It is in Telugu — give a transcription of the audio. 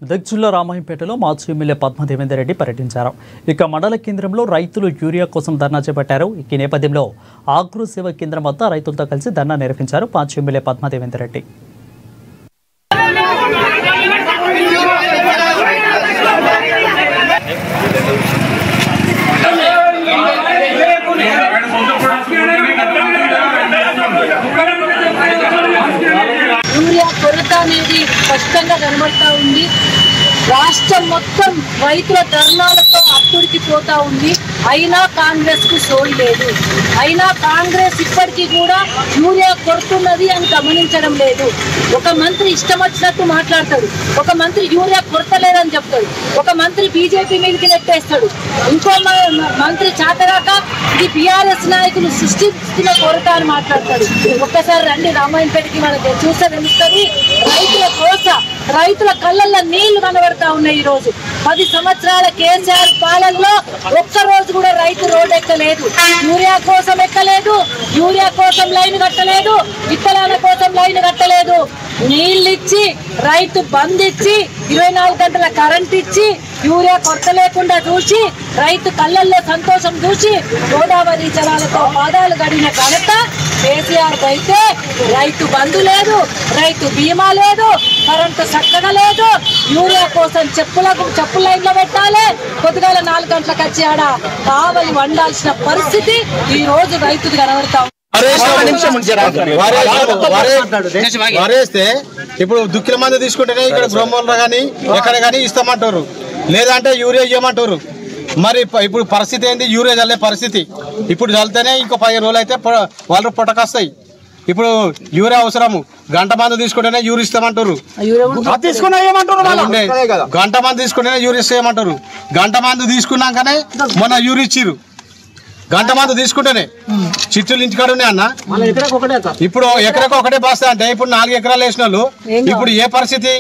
మెదక్ జిల్లా రామాయంపేటలో మాజీ ఎమ్మెల్యే పద్మా దేవేందర్ రెడ్డి పర్యటించారు. ఇక మండల కేంద్రంలో రైతులు యూరియా కోసం ధర్నా చేపట్టారు. ఈ నేపథ్యంలో ఆగ్రో సేవా కేంద్రం వద్ద రైతులతో కలిసి ధర్నా నిర్వహించారు మాజీ ఎమ్మెల్యే పద్మా దేవేందర్ రెడ్డి. యూరియా కొరత అనేది స్పష్టంగా కనబడతా ఉంది. రాష్ట్రం మొత్తం రైతుల ధర్నాలతో అప్పుడికి పోతా ఉంది. అయినా కాంగ్రెస్ కు సోయి లేదు. అయినా కాంగ్రెస్ ఇప్పటికీ కూడా యూరియా కొరతున్నది అని గమనించడం లేదు. ఒక మంత్రి ఇష్టం వచ్చినట్టు మాట్లాడతాడు, ఒక మంత్రి యూరియా కొరత లేదని చెప్తాడు, ఒక మంత్రి బీజేపీ మీదకి నెట్టేస్తాడు, ఇంకో మంత్రి చేతగాక ఇది బీఆర్ఎస్ నాయకులు సృష్టిస్తున్న కొరత అని మాట్లాడతాడు. ఒక్కసారి రండి రామాయంపేటకి, మనకి చూస్తే తెలుస్తుంది. రైతుల కోస, రైతుల కళ్ళల్లో నీళ్లు కనబడతా ఉన్నాయి. ఈ రోజు 10 సంవత్సరాల కేసీఆర్ పాలనలో ఒక్కరోజు కూడా రైతు రోడ్ ఎక్కలేదు, యూరియా కోసం ఎక్కలేదు, యూరియా కోసం లైన్ కట్టలేదు, విత్తనాల కోసం లైన్ కట్టలేదు. నీళ్ళిచ్చి, రైతు బంద్ ఇచ్చి, 24 గంటల కరెంట్ ఇచ్చి, యూరియా కొరత లేకుండా చూసి, రైతు కళ్ళల్లో సంతోషం చూసి గోదావరి జలాలతో పాదాలు గడిన ఘనత కేసీఆర్ అయితే రైతు బంధు లేదు, రైతు బీమా లేదు, కరెంటు చక్కగా లేదు. యూరియా కోసం చెప్పుల లైన్లో పెట్టాలి, పొద్దుగాల 4 గంటలకు వచ్చి ఆడ కావలి వండాల్సిన పరిస్థితి ఈ రోజు రైతుకు కనబడతాం. వారేస్తే ఇప్పుడు దుక్కిల మంది తీసుకుంటేనే ఇక్కడ బ్రహ్మలో కానీ ఎక్కడ కానీ ఇస్తామంటారు, లేదంటే యూరియా ఇవ్వమంటారు. మరి ఇప్పుడు పరిస్థితి ఏంది? యూరియా చల్లే పరిస్థితి. ఇప్పుడు చల్లితేనే ఇంకో 15 రోజులు అయితే వాళ్ళు పొట్టకొస్తాయి. ఇప్పుడు యూరియా అవసరము. గంట మంది తీసుకుంటేనే యూరియా ఇస్తామంటారు, గంట మంది తీసుకుంటేనే యూరియా ఇస్తామంటారు. గంట మంది తీసుకున్నాకనే మొన్న యూరియా ఇచ్చిర్రు. గంట మంది తీసుకుంటేనే చిట్టులు ఇంటికాడ ఉన్నాయి అన్న. ఇప్పుడు ఎకరకు ఒకటే బాస్తా అంటే ఇప్పుడు 4 ఎకరాలు వేసిన వాళ్ళు ఇప్పుడు ఏ పరిస్థితి?